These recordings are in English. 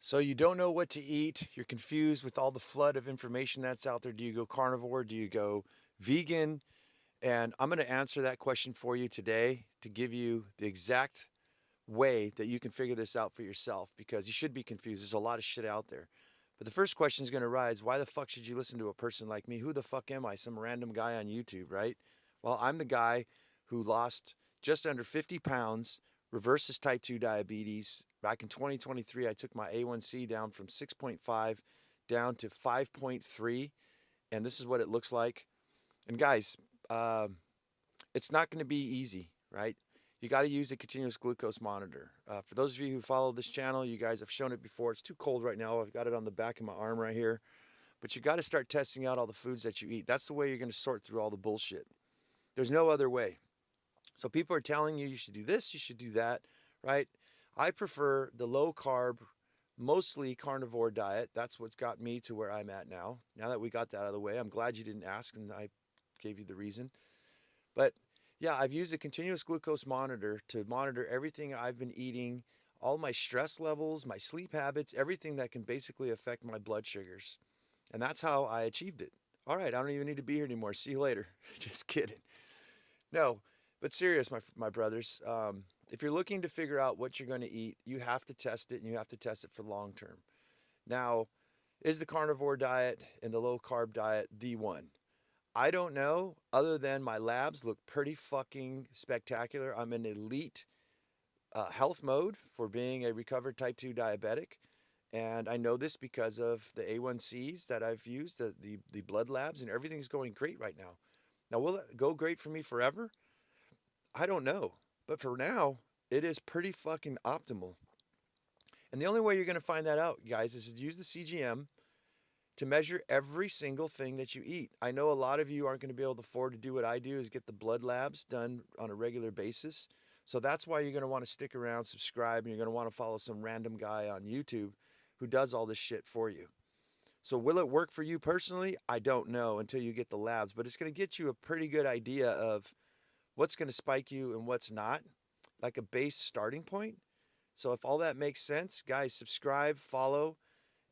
So you don't know what to eat. You're confused with all the flood of information that's out there. Do you go carnivore? Do you go vegan? And I'm going to answer that question for you today to give you the exact way that you can figure this out for yourself because you should be confused. There's a lot of shit out there. But the first question is going to rise, why the fuck should you listen to a person like me? Who the fuck am I? Some random guy on YouTube, right? Well, I'm the guy who lost just under 50 pounds, reversed his type 2 diabetes. Back in 2023, I took my A1C down from 6.5 down to 5.3. And this is what it looks like. And guys, uh, it's not going to be easy, right? You got to use a continuous glucose monitor. For those of you who follow this channel, you guys have shown it before. It's too cold right now. I've got it on the back of my arm right here. But you got to start testing out all the foods that you eat. That's the way you're going to sort through all the bullshit. There's no other way. So people are telling you should do this, you should do that, right? I prefer the low carb, mostly carnivore diet. That's what's got me to where I'm at now. Now that we got that out of the way, I'm glad you didn't ask and I gave you the reason. But yeah, I've used a continuous glucose monitor to monitor everything I've been eating, all my stress levels, my sleep habits, everything that can basically affect my blood sugars. And that's how I achieved it. All right, I don't even need to be here anymore. See you later. Just kidding. No, but serious, my brothers. If you're looking to figure out what you're going to eat, you have to test it and you have to test it for long term. Now, is the carnivore diet and the low carb diet the one? I don't know, other than my labs look pretty fucking spectacular. I'm in elite health mode for being a recovered type 2 diabetic. And I know this because of the A1Cs that I've used, the blood labs, and everything's going great right now. Now, will it go great for me forever? I don't know. But for now, it is pretty fucking optimal. And the only way you're going to find that out, guys, is to use the CGM to measure every single thing that you eat. I know a lot of you aren't going to be able to afford to do what I do is get the blood labs done on a regular basis. So that's why you're going to want to stick around, subscribe, and you're going to want to follow some random guy on YouTube who does all this shit for you. So will it work for you personally? I don't know until you get the labs, but it's going to get you a pretty good idea of what's going to spike you and what's not, like a base starting point. So if all that makes sense, guys, subscribe, follow,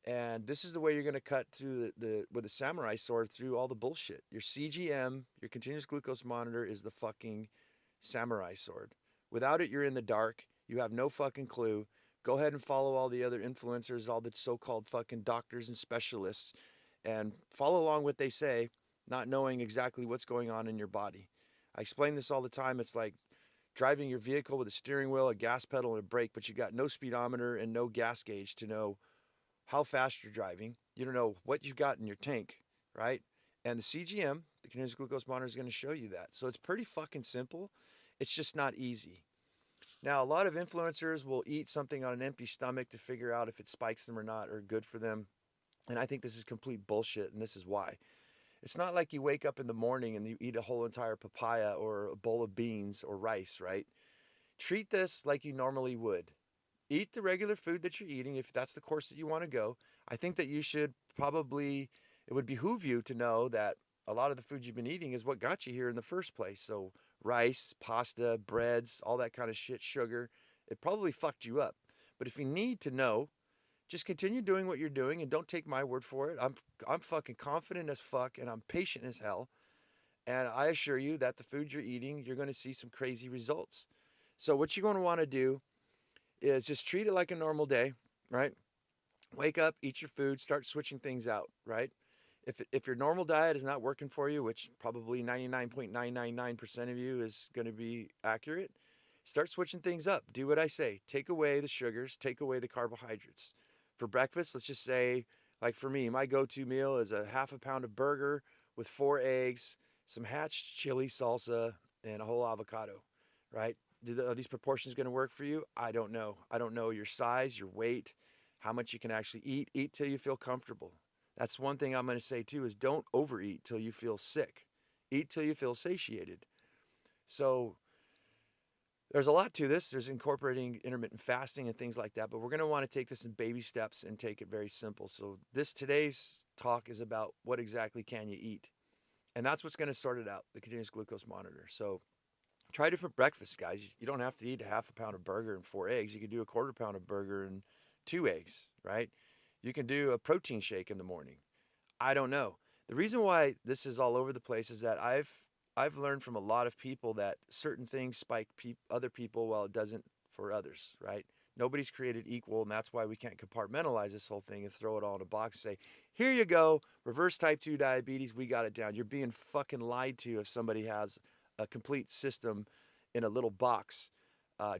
and this is the way you're going to cut through the with a samurai sword through all the bullshit. Your CGM, your continuous glucose monitor, is the fucking samurai sword. Without it, you're in the dark. You have no fucking clue. Go ahead and follow all the other influencers, all the so-called fucking doctors and specialists, and follow along what they say, not knowing exactly what's going on in your body. I explain this all the time. It's like driving your vehicle with a steering wheel, a gas pedal, and a brake, but you got no speedometer and no gas gauge to know how fast you're driving. You don't know what you've got in your tank, right? And the CGM, the continuous glucose monitor, is going to show you that. So it's pretty fucking simple. It's just not easy. Now, a lot of influencers will eat something on an empty stomach to figure out if it spikes them or not or good for them. And I think this is complete bullshit, and this is why. It's not like you wake up in the morning and you eat a whole entire papaya or a bowl of beans or rice, right? Treat this like you normally would. Eat the regular food that you're eating if that's the course that you want to go. I think that you should probably, it would behoove you to know that a lot of the food you've been eating is what got you here in the first place. So, rice, pasta, breads, all that kind of shit, sugar, it probably fucked you up. But if you need to know, just continue doing what you're doing and don't take my word for it. I'm fucking confident as fuck and I'm patient as hell. And I assure you that the food you're eating, you're going to see some crazy results. So what you're going to want to do is just treat it like a normal day, right? Wake up, eat your food, start switching things out, right? If your normal diet is not working for you, which probably 99.999% of you is going to be accurate, start switching things up. Do what I say. Take away the sugars, take away the carbohydrates. For breakfast, let's just say, like for me, my go-to meal is a half a pound of burger with 4 eggs, some hatched chili salsa, and a whole avocado, right? Are these proportions going to work for you? I don't know. I don't know your size, your weight, how much you can actually eat. Eat till you feel comfortable. That's one thing I'm going to say too is don't overeat till you feel sick. Eat till you feel satiated. So there's a lot to this. There's incorporating intermittent fasting and things like that, but we're going to want to take this in baby steps and take it very simple. So this today's talk is about what exactly can you eat. And that's what's going to sort it out, the continuous glucose monitor. So try different breakfasts, guys. You don't have to eat a half a pound of burger and 4 eggs. You could do a quarter pound of burger and 2 eggs, right? You can do a protein shake in the morning. I don't know. The reason why this is all over the place is that I've learned from a lot of people that certain things spike other people while it doesn't for others, right? Nobody's created equal, and that's why we can't compartmentalize this whole thing and throw it all in a box and say, here you go, reverse type 2 diabetes, we got it down. You're being fucking lied to if somebody has a complete system in a little box.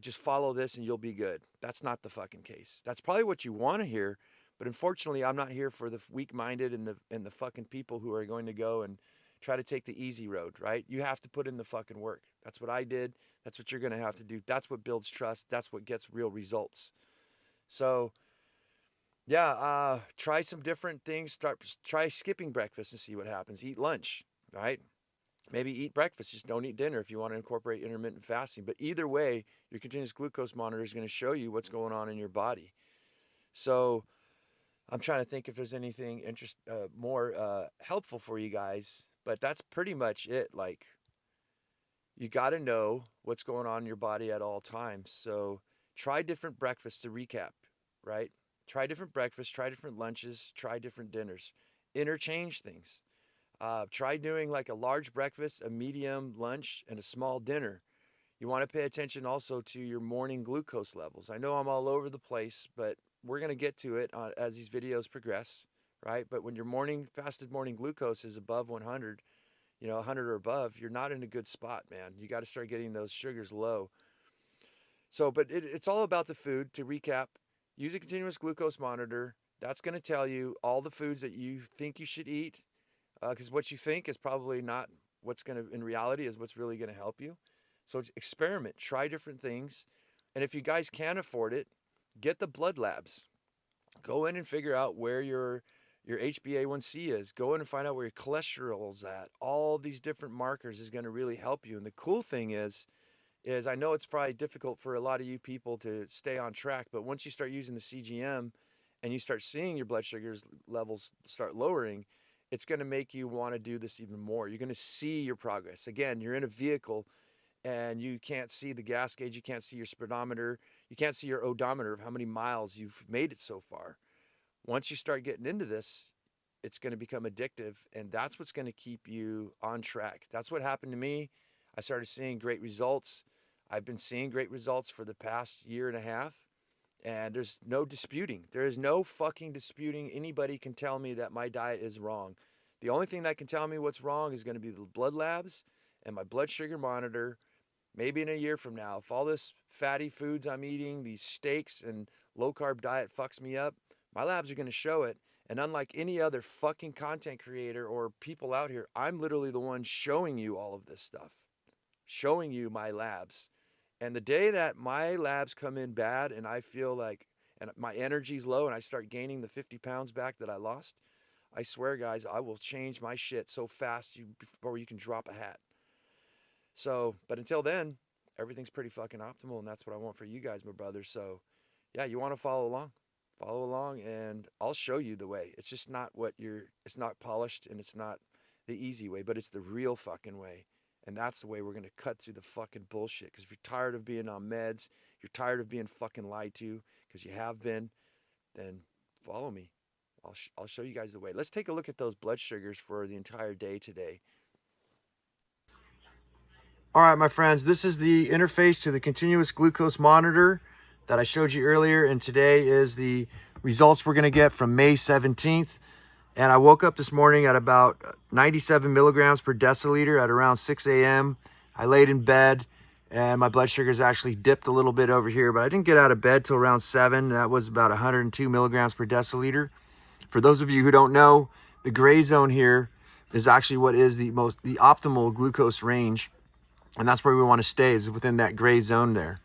Just follow this and you'll be good. That's not the fucking case. That's probably what you want to hear, but unfortunately, I'm not here for the weak-minded and the fucking people who are going to go and try to take the easy road, right? You have to put in the fucking work. That's what I did. That's what you're going to have to do. That's what builds trust. That's what gets real results. So, yeah, try some different things. Try skipping breakfast and see what happens. Eat lunch, right? Maybe eat breakfast. Just don't eat dinner if you want to incorporate intermittent fasting. But either way, your continuous glucose monitor is going to show you what's going on in your body. So, I'm trying to think if there's anything more helpful for you guys, but that's pretty much it. Like, you got to know what's going on in your body at all times. So try different breakfasts to recap, right? Try different breakfasts, try different lunches, try different dinners. Interchange things. Try doing like a large breakfast, a medium lunch, and a small dinner. You want to pay attention also to your morning glucose levels. I know I'm all over the place, but we're going to get to it as these videos progress, right? But when your fasted morning glucose is above 100, 100 or above, you're not in a good spot, man. You got to start getting those sugars low. So, but it's all about the food. To recap, use a continuous glucose monitor. That's going to tell you all the foods that you think you should eat, because what you think is probably not what's going to, in reality, is what's really going to help you. So experiment, try different things. And if you guys can afford it, get the blood labs. Go in and figure out where your HbA1c is. Go in and find out where your cholesterol's at. All these different markers is going to really help you. And the cool thing is I know it's probably difficult for a lot of you people to stay on track, but once you start using the CGM and you start seeing your blood sugars levels start lowering, it's going to make you want to do this even more. You're going to see your progress. Again, you're in a vehicle and you can't see the gas gauge, you can't see your speedometer, you can't see your odometer of how many miles you've made it so far. Once you start getting into this, it's going to become addictive, and that's what's going to keep you on track. That's what happened to me. I started seeing great results. I've been seeing great results for the past year and a half, and there's no disputing. There is no fucking disputing. Anybody can tell me that my diet is wrong. The only thing that can tell me what's wrong is going to be the blood labs and my blood sugar monitor. Maybe in a year from now, if all this fatty foods I'm eating, these steaks and low carb diet fucks me up, my labs are going to show it. And unlike any other fucking content creator or people out here, I'm literally the one showing you all of this stuff, showing you my labs. And the day that my labs come in bad and I feel like, and my energy's low and I start gaining the 50 pounds back that I lost, I swear, guys, I will change my shit so fast before you can drop a hat. So, but until then, everything's pretty fucking optimal, and that's what I want for you guys, my brothers. So, yeah, you want to follow along, and I'll show you the way. It's just not it's not polished, and it's not the easy way, but it's the real fucking way. And that's the way we're going to cut through the fucking bullshit. Because if you're tired of being on meds, you're tired of being fucking lied to, because you have been, then follow me. I'll show you guys the way. Let's take a look at those blood sugars for the entire day today. All right, my friends, this is the interface to the continuous glucose monitor that I showed you earlier, and today is the results we're going to get from May 17th. And I woke up this morning at about 97 milligrams per deciliter at around 6 a.m. I laid in bed, and my blood sugars actually dipped a little bit over here, but I didn't get out of bed till around 7. That was about 102 milligrams per deciliter. For those of you who don't know, the gray zone here is actually what is the optimal glucose range. And that's where we want to stay, is within that gray zone there.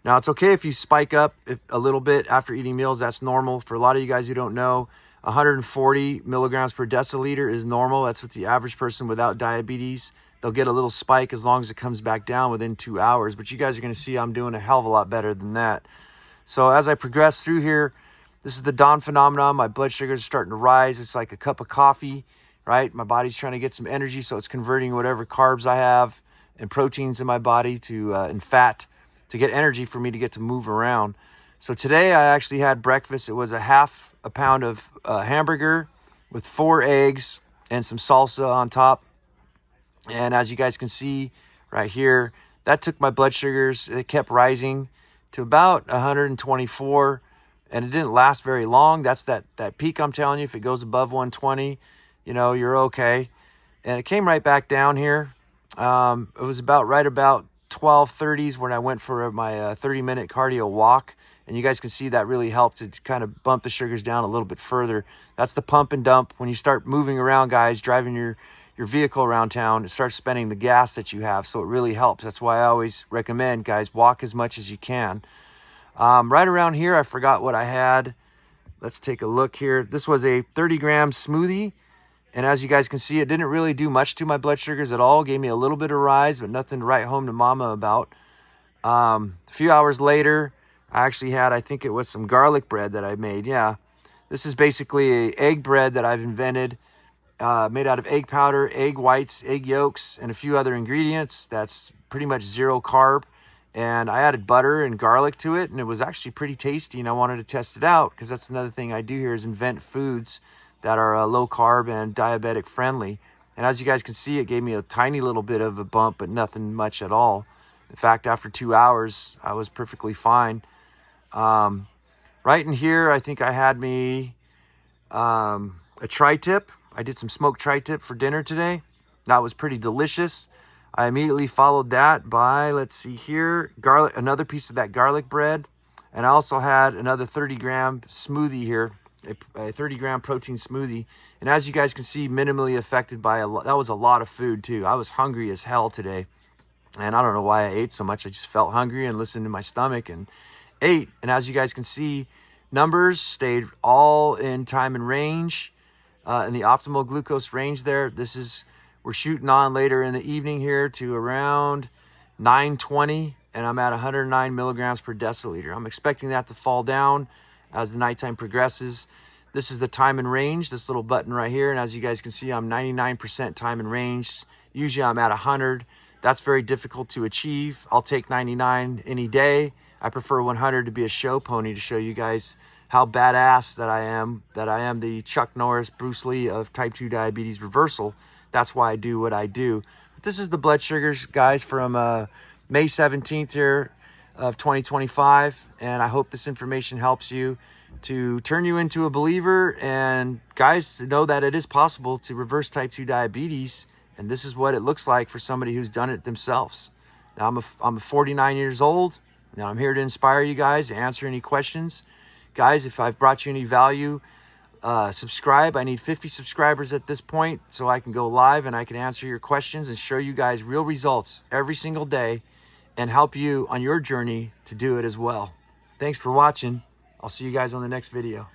Now, it's okay if you spike up a little bit after eating meals. That's normal. For a lot of you guys who don't know, 140 milligrams per deciliter is normal. That's what the average person without diabetes, they'll get a little spike as long as it comes back down within 2 hours. But you guys are going to see I'm doing a hell of a lot better than that. So as I progress through here, this is the dawn phenomenon. My blood sugar is starting to rise. It's like a cup of coffee, right? My body's trying to get some energy, so it's converting whatever carbs I have and proteins in my body to and fat to get energy for me to get to move around. So today I actually had breakfast. It was a half a pound of hamburger with 4 eggs and some salsa on top. And as you guys can see right here, that took my blood sugars. It kept rising to about 124, and it didn't last very long. That's that peak I'm telling you. If it goes above 120, you know, you're okay. And it came right back down here. It was right about 12:30s when I went for my 30-minute cardio walk. And you guys can see that really helped to kind of bump the sugars down a little bit further. That's the pump and dump. When you start moving around, guys, driving your vehicle around town, it starts spending the gas that you have. So it really helps. That's why I always recommend, guys, walk as much as you can. Right around here, I forgot what I had. Let's take a look here. This was a 30-gram smoothie. And as you guys can see, it didn't really do much to my blood sugars at all. Gave me a little bit of rise, but nothing to write home to mama about. A few hours later, I actually had, I think it was some garlic bread that I made. Yeah, this is basically a egg bread that I've invented, made out of egg powder, egg whites, egg yolks, and a few other ingredients. That's pretty much 0 carb. And I added butter and garlic to it, and it was actually pretty tasty, and I wanted to test it out because that's another thing I do here is invent foods that are low carb and diabetic friendly. And as you guys can see, it gave me a tiny little bit of a bump, but nothing much at all. In fact, after 2 hours, I was perfectly fine. Right in here, I think I had me a tri-tip. I did some smoked tri-tip for dinner today. That was pretty delicious. I immediately followed that by, let's see here, garlic, another piece of that garlic bread. And I also had another 30-gram smoothie here, a 30-gram protein smoothie. And as you guys can see, minimally affected by that was a lot of food too. I was hungry as hell today. And I don't know why I ate so much. I just felt hungry and listened to my stomach and ate. And as you guys can see, numbers stayed all in time and range, in the optimal glucose range there. We're shooting on later in the evening here to around 920, and I'm at 109 milligrams per deciliter. I'm expecting that to fall down as the nighttime progresses. This is the time and range, this little button right here. And as you guys can see, I'm 99% time and range. Usually I'm at 100. That's very difficult to achieve. I'll take 99 any day. I prefer 100 to be a show pony to show you guys how badass that I am the Chuck Norris, Bruce Lee of type 2 diabetes reversal. That's why I do what I do. But this is the blood sugars, guys, from May 17th here of 2025. And I hope this information helps you to turn you into a believer. And guys, to know that it is possible to reverse type 2 diabetes. And this is what it looks like for somebody who's done it themselves. Now, I'm 49 years old. Now, I'm here to inspire you guys, to answer any questions. Guys, if I've brought you any value, subscribe. I need 50 subscribers at this point so I can go live and I can answer your questions and show you guys real results every single day and help you on your journey to do it as well. Thanks for watching. I'll see you guys on the next video.